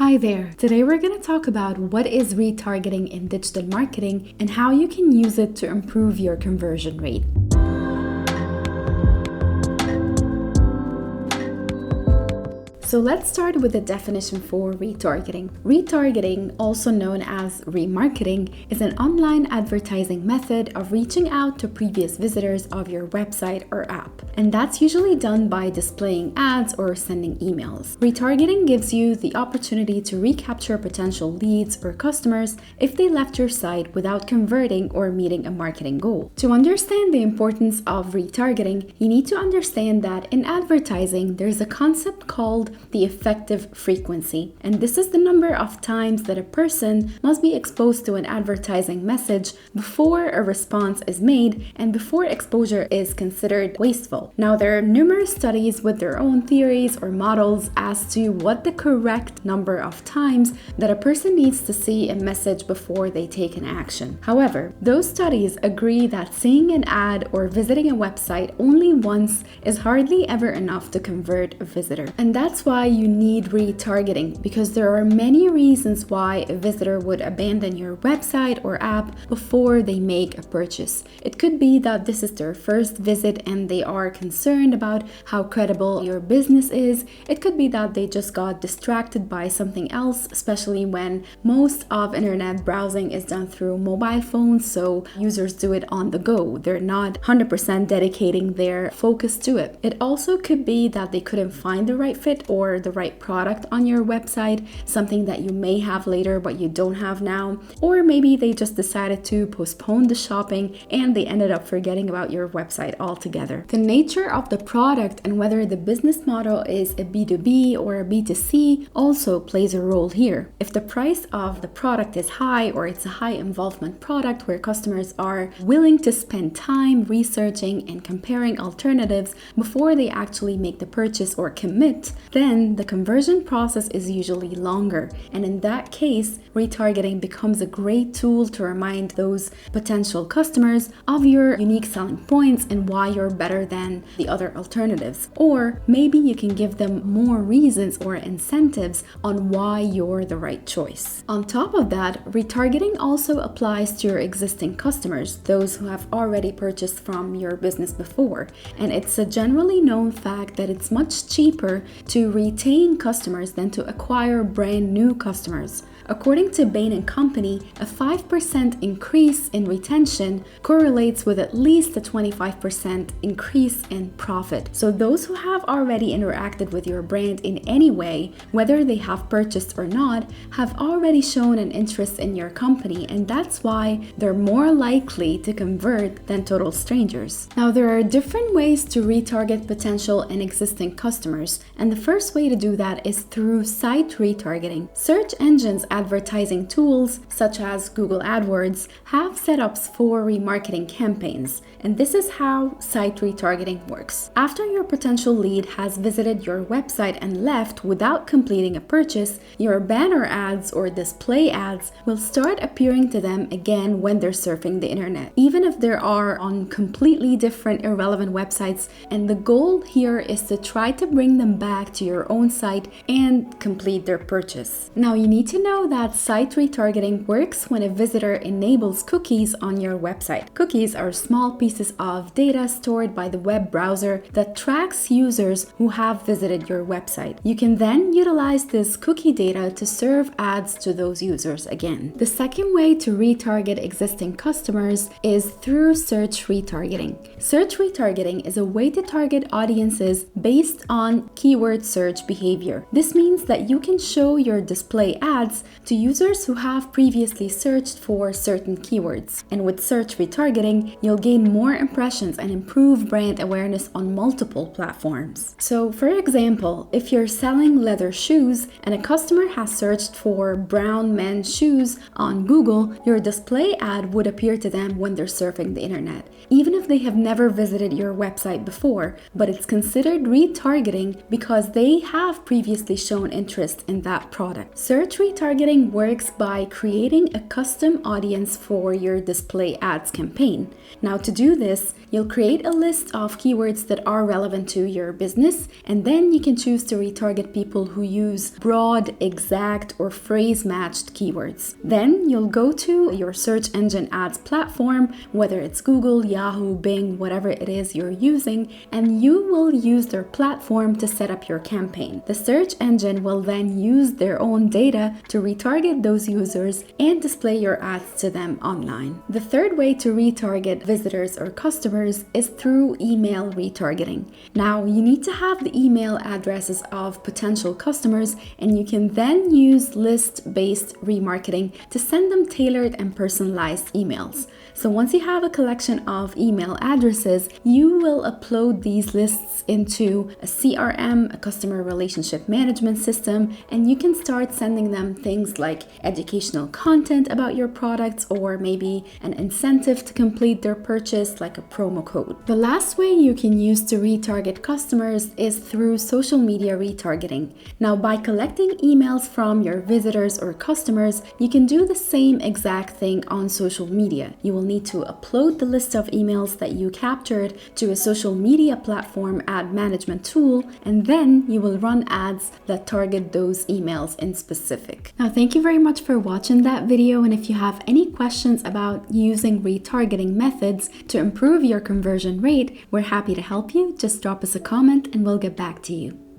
Hi there. Today we're going to talk about what is retargeting in digital marketing and how you can use it to improve your conversion rate. So let's start with the definition for retargeting. Retargeting, also known as remarketing, is an online advertising method of reaching out to previous visitors of your website or app. And that's usually done by displaying ads or sending emails. Retargeting gives you the opportunity to recapture potential leads or customers if they left your site without converting or meeting a marketing goal. To understand the importance of retargeting, you need to understand that in advertising, there's a concept called the effective frequency, and this is the number of times that a person must be exposed to an advertising message before a response is made and before exposure is considered wasteful. Now, there are numerous studies with their own theories or models as to what the correct number of times that a person needs to see a message before they take an action. However, those studies agree that seeing an ad or visiting a website only once is hardly ever enough to convert a visitor. And that's why you need retargeting, because there are many reasons why a visitor would abandon your website or app before they make a purchase. It could be that this is their first visit and they are concerned about how credible your business is. It could be that they just got distracted by something else, especially when most of internet browsing is done through mobile phones, so users do it on the go. They're not 100% dedicating their focus to it. It also could be that they couldn't find the right fit or the right product on your website, something that you may have later but you don't have now, or maybe they just decided to postpone the shopping and they ended up forgetting about your website altogether. The nature of the product and whether the business model is a B2B or a B2C also plays a role here. If the price of the product is high or it's a high involvement product where customers are willing to spend time researching and comparing alternatives before they actually make the purchase or commit, then the conversion process is usually longer. And in that case, retargeting becomes a great tool to remind those potential customers of your unique selling points and why you're better than the other alternatives. Or maybe you can give them more reasons or incentives on why you're the right choice. On top of that, retargeting also applies to your existing customers, those who have already purchased from your business before. And it's a generally known fact that it's much cheaper to retain customers than to acquire brand new customers. According to Bain & Company, a 5% increase in retention correlates with at least a 25% increase in profit. So those who have already interacted with your brand in any way, whether they have purchased or not, have already shown an interest in your company, and that's why they're more likely to convert than total strangers. Now, there are different ways to retarget potential and existing customers, and the first way to do that is through site retargeting. Search engines advertising tools such as Google AdWords have setups for remarketing campaigns, and this is how site retargeting works. After your potential lead has visited your website and left without completing a purchase, your banner ads or display ads will start appearing to them again when they're surfing the internet, even if they are on completely different irrelevant websites, and the goal here is to try to bring them back to your own site and complete their purchase. Now, you need to know that site retargeting works when a visitor enables cookies on your website. Cookies are small pieces of data stored by the web browser that tracks users who have visited your website. You can then utilize this cookie data to serve ads to those users again. The second way to retarget existing customers is through search retargeting. Search retargeting is a way to target audiences based on keyword search behavior. This means that you can show your display ads to users who have previously searched for certain keywords. And with search retargeting, you'll gain more impressions and improve brand awareness on multiple platforms. So, for example, if you're selling leather shoes and a customer has searched for brown men's shoes on Google, your display ad would appear to them when they're surfing the internet, even if they have never visited your website before. But it's considered retargeting because they they have previously shown interest in that product. Search retargeting works by creating a custom audience for your display ads campaign. Now, to do this, you'll create a list of keywords that are relevant to your business, and then you can choose to retarget people who use broad, exact, or phrase-matched keywords. Then you'll go to your search engine ads platform, whether it's Google, Yahoo, Bing, whatever it is you're using, and you will use their platform to set up your campaign. The search engine will then use their own data to retarget those users and display your ads to them online. The third way to retarget visitors or customers is through email retargeting. Now, you need to have the email addresses of potential customers, and you can then use list-based remarketing to send them tailored and personalized emails. So once you have a collection of email addresses, you will upload these lists into a CRM, a customer relationship management system, and you can start sending them things like educational content about your products, or maybe an incentive to complete their purchase, like a promo code. The last way you can use to retarget customers is through social media retargeting. Now, by collecting emails from your visitors or customers, you can do the same exact thing on social media. You will need to upload the list of emails that you captured to a social media platform ad management tool, and then you will run ads that target those emails in specific. Now, thank you very much for watching that video, and if you have any questions about using retargeting methods to improve your conversion rate, we're happy to help you. Just drop us a comment and we'll get back to you.